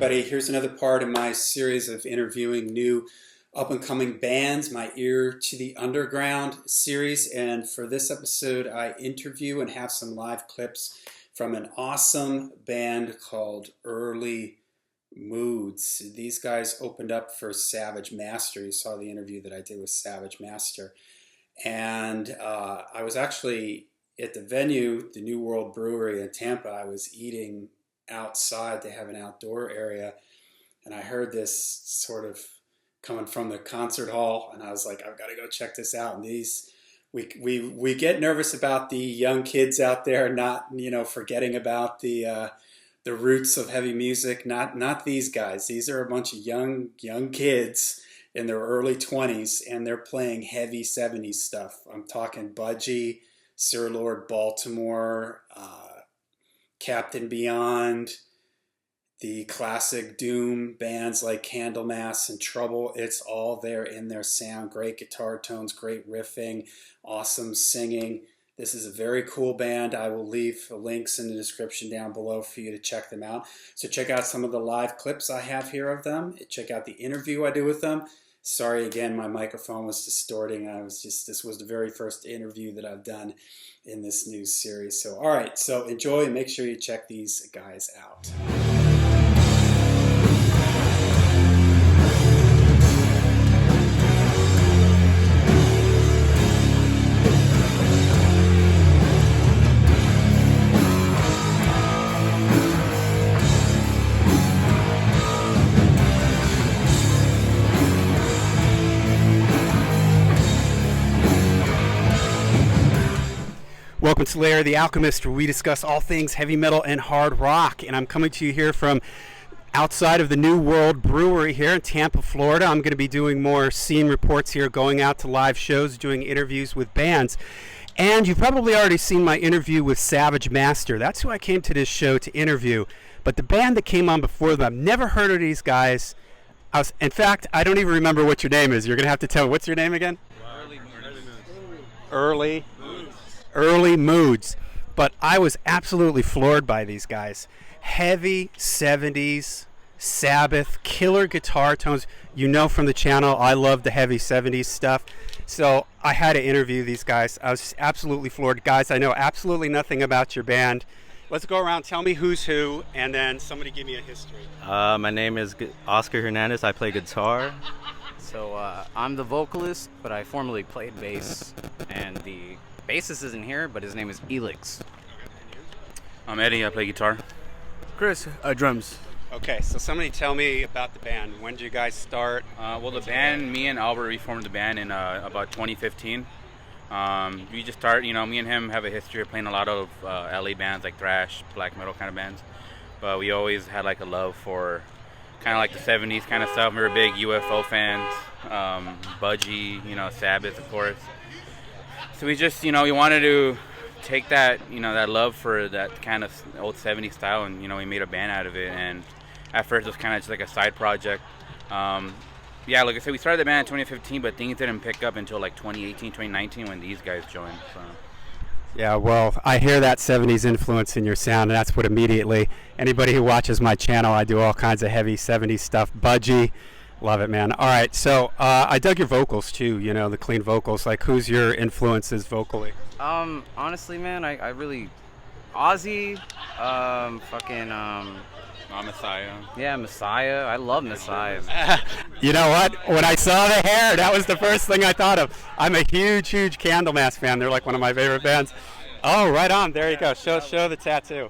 everybody. Here's another part of my series of interviewing new up-and-coming bands, my Ear to the Underground series. And for this episode, I interview and have some live clips from an awesome band called Early Moods. These guys opened up for Savage Master. You saw the interview that I did with Savage Master. And I was actually at the venue, the New World Brewery in Tampa. I was eating outside. They have an outdoor area, and I heard this sort of coming from the concert hall, and I was like, I've got to go check this out. And these, we get nervous about the young kids out there, not forgetting about the roots of heavy music. Not these guys. These are a bunch of young kids in their early 20s, and they're playing heavy 70s stuff. I'm talking Budgie, Sir Lord Baltimore, Captain Beyond, the classic Doom bands like Candlemass and Trouble. It's all there in their sound. Great guitar tones, great riffing, awesome singing. This is a very cool band. I will leave links in the description down below for you to check them out. So check out some of the live clips I have here of them. Check out the interview I do with them. Sorry again, my microphone was distorting. This was the very first interview that I've done in this new series. So, all right, so enjoy and make sure you check these guys out. Welcome to Lair the Alchemist, where we discuss all things heavy metal and hard rock. And I'm coming to you here from outside of the New World Brewery here in Tampa, Florida. I'm going to be doing more scene reports here, going out to live shows, doing interviews with bands. And you've probably already seen my interview with Savage Master. That's who I came to this show to interview. But the band that came on before them, I've never heard of these guys. In fact, I don't even remember what your name is. You're going to have to tell me. What's your name again? Early Moods. But I was absolutely floored by these guys. Heavy 70s, Sabbath, killer guitar tones. You know from the channel, I love the heavy 70s stuff. So I had to interview these guys. I was just absolutely floored. Guys, I know absolutely nothing about your band. Let's go around, tell me who's who, and then somebody give me a history. My name is Oscar Hernandez. I play guitar. So I'm the vocalist, but I formerly played bass, and the bassist isn't here, but his name is Elix. I'm Eddie. I play guitar. Chris, drums. Okay, so somebody tell me about the band. When did you guys start? Well, the band, me and Albert, we formed the band in about 2015. We just started, me and him have a history of playing a lot of LA bands, like thrash, black metal kind of bands. But we always had like a love for kind of like the 70s kind of stuff. We were big UFO fans, Budgie, Sabbath, of course. So we just, we wanted to take that, that love for that kind of old 70s style, and, we made a band out of it. And at first it was kind of just like a side project. Yeah, like I said, we started the band in 2015, but things didn't pick up until like 2018, 2019 when these guys joined. So. Yeah, well, I hear that 70s influence in your sound, and that's what immediately, anybody who watches my channel, I do all kinds of heavy 70s stuff. Budgie. Love it, man. All right, so I dug your vocals too, the clean vocals. Like, who's your influences vocally? Honestly, man, I really, Ozzy, Messiah. Yeah, Messiah. I love Messiah. You know what? When I saw the hair, that was the first thing I thought of. I'm a huge Candlemass fan. They're like one of my favorite bands. Oh, right on. There you go. Show the tattoo.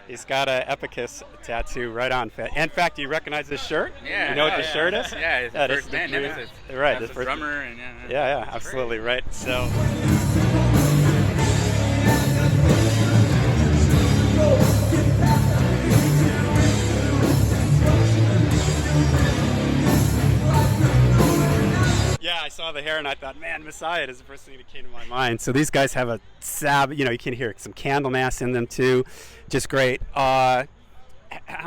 He's got an Epicus tattoo right on. In fact, do you recognize this shirt? Yeah. You know what the shirt is? Yeah, it's the first band, Nemesis. Right. That's the drummer. And yeah, absolutely right. So. Yeah, I saw the hair and I thought, man, Messiah is the first thing that came to my mind. So these guys have a you can hear some Candlemass in them too. Just great. How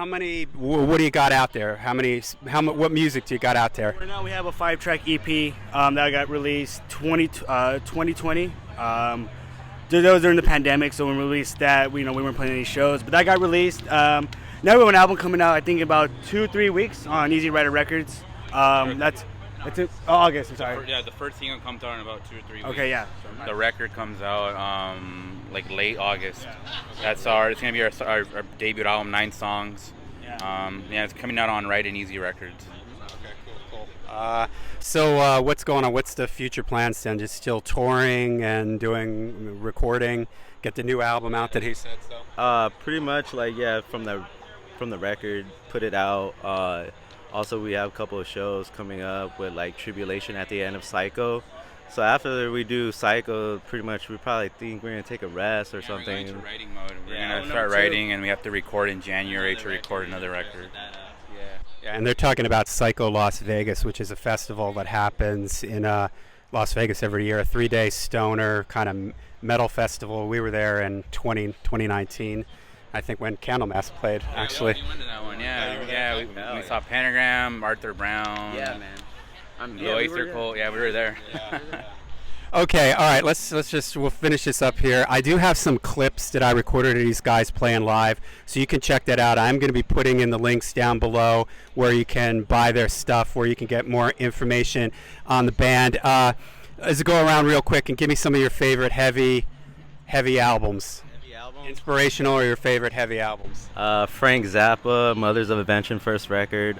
many? What do you got out there? What music do you got out there? Right now we have a 5-track EP that got released 2020. That was during the pandemic, so when we released that, we weren't playing any shows, but that got released. Now we have an album coming out, I think about 2-3 weeks on Easy Rider Records. That's August. I'm sorry. Yeah, the first single comes out in about 2 or 3 weeks. Okay, yeah. The record comes out like late August. It's gonna be our debut album, 9 songs. Yeah, it's coming out on Right and Easy Records. So what's going on? What's the future plans then? Just still touring and doing recording, get the new album out that he said so? Pretty much like from the record, put it out. Also, we have a couple of shows coming up with like Tribulation at the end of Psycho. So after we do Psycho, pretty much we probably think we're gonna take a rest or something. We're going into writing mode. We're gonna start writing, and we have to record in January to record another record. Yeah, and they're talking about Psycho Las Vegas, which is a festival that happens in Las Vegas every year, a 3-day stoner kind of metal festival. We were there in 2019, I think, when Candlemass played, actually. We went to that one, we saw Pentagram, Arthur Brown. Yeah, man. The Oyster Cult. Yeah, we were there. Okay, all right, we'll finish this up here. I do have some clips that I recorded of these guys playing live, so you can check that out. I'm going to be putting in the links down below where you can buy their stuff, where you can get more information on the band. Let's go around real quick and give me some of your favorite heavy albums. Inspirational or your favorite heavy albums? Frank Zappa, Mothers of Invention, first record.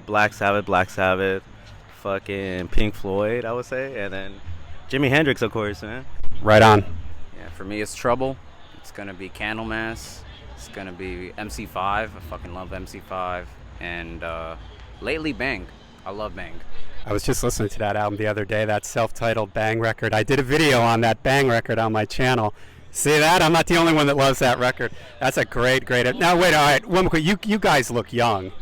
Black Sabbath, fucking Pink Floyd, I would say, and then Jimi Hendrix, of course, man. Right on. Yeah, for me it's Trouble. It's gonna be Candlemass. It's gonna be MC5. I fucking love MC5. And lately Bang. I love Bang. I was just listening to that album the other day, that self-titled Bang record. I did a video on that Bang record on my channel. See that? I'm not the only one that loves that record. That's a great. Now wait, all right. One more quick. You guys look young,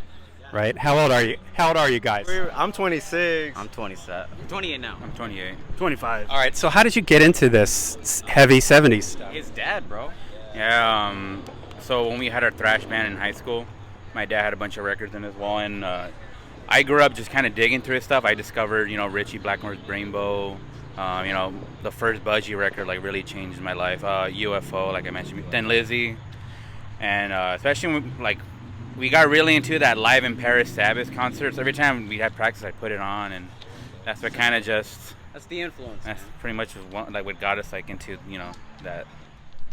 right? How old are you? How old are you guys? I'm 26. I'm 27. I'm 28 now. I'm 28. 25. All right. So how did you get into this heavy 70s stuff? His dad, bro. Yeah. So when we had our thrash band in high school, my dad had a bunch of records in his wall, and I grew up just kind of digging through his stuff. I discovered, Richie Blackmore's Rainbow. The first Budgie record like really changed my life. UFO, like I mentioned, then Lizzie, and especially when, we got really into that live in Paris Sabbath concerts. Every time we had practice, I put it on, and that's what kind of just. That's the influence. That's pretty much what got us into that.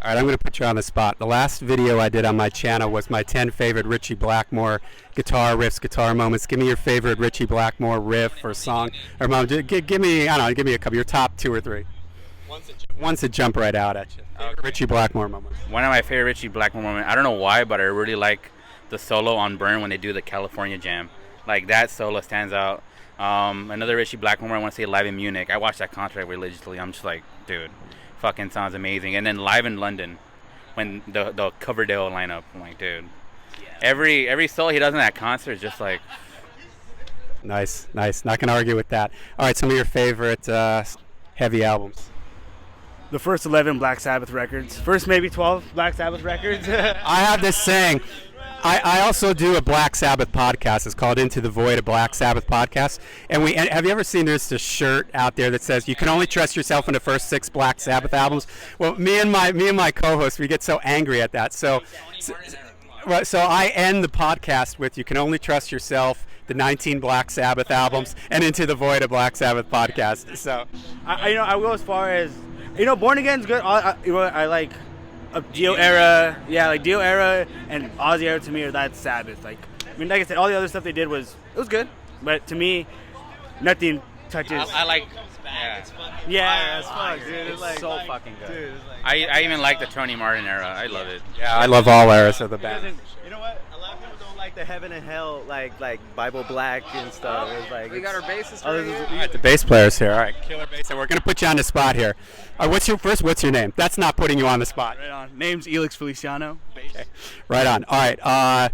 All right, I'm going to put you on the spot. The last video I did on my channel was my 10 favorite Richie Blackmore guitar riffs, guitar moments. Give me your favorite Richie Blackmore riff or song or moment. Give me a couple. Your top 2 or 3. Ones that jump right out at you. Richie Blackmore moments. One of my favorite Richie Blackmore moments. I don't know why, but I really like the solo on Burn when they do the California Jam. Like that solo stands out. Another Richie Blackmore I want to say Live in Munich. I watched that concert religiously. I'm just like, dude. Fucking sounds amazing. And then Live in London when the Coverdale lineup, I'm like, dude, every solo he does in that concert is just like nice. Not gonna argue with that. All right, some of your favorite heavy albums. The first 11 Black Sabbath records. First maybe 12 Black Sabbath records. I have this saying. I also do a Black Sabbath podcast. It's called Into the Void, a Black Sabbath podcast. And have you ever seen there's this shirt out there that says you can only trust yourself in the first 6 Black Sabbath albums? Well, me and my co-host, we get so angry at that. So I end the podcast with you can only trust yourself, the 19 Black Sabbath albums, and Into the Void, a Black Sabbath podcast. So I will as far as Born Again's good. I like. Dio era, Dio era and Ozzy era to me are that Sabbath. Like I said, all the other stuff they did was good, but to me, nothing touches. I like. Yeah, it's fuck, dude. It's so fucking good. Dude, I even like the Tony Martin era. I love it. Yeah, I love all eras of the band. You know what? A lot of people don't like the Heaven and Hell, like Bible Black and stuff. It's like we got our bassist right here. All right, the bass players here. All right, killer bass. And we're gonna put you on the spot here. All right, what's your name? That's not putting you on the spot. Right on. Name's Elix Feliciano. Okay. Right on. All right.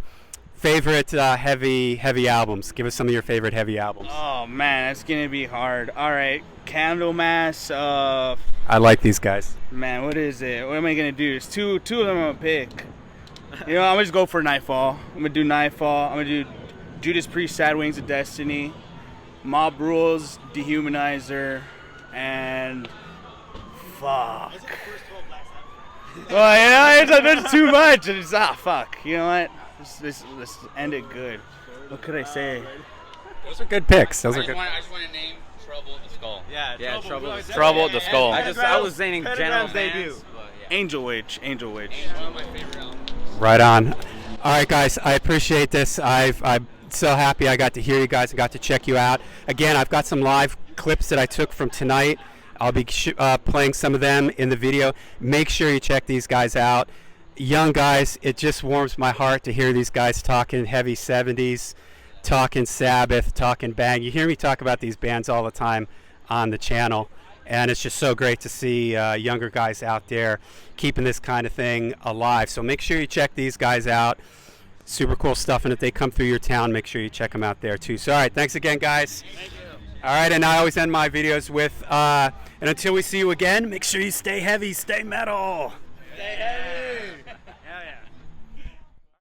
Favorite heavy albums. Give us some of your favorite heavy albums. Oh man, that's gonna be hard. All right, Candlemass. I like these guys. Man, what is it? What am I gonna do? There's two of them I'm gonna pick. I'm gonna just go for Nightfall. I'm gonna do Nightfall. I'm gonna do Judas Priest, Sad Wings of Destiny, Mob Rules, Dehumanizer, and fuck. Well, it's too much. Fuck. You know what? Let's end it good. What could I say? Those are good picks. Those I are just good. want to name Trouble the Skull. Yeah, Trouble. Trouble the Skull. I was saying general Pentagram's bands, debut. but yeah. Angel Witch. One of my favorite albums. Right on. All right, guys, I appreciate this. I'm so happy I got to hear you guys and got to check you out. Again, I've got some live clips that I took from tonight. I'll be playing some of them in the video. Make sure you check these guys out. Young guys, it just warms my heart to hear these guys talking heavy 70s, talking Sabbath, talking Bang. You hear me talk about these bands all the time on the channel, and it's just so great to see younger guys out there keeping this kind of thing alive. So make sure you check these guys out. Super cool stuff, and if they come through your town, make sure you check them out there too. So, all right, thanks again, guys. Thank you. All right, and I always end my videos with, and until we see you again, make sure you stay heavy, stay metal. Stay heavy.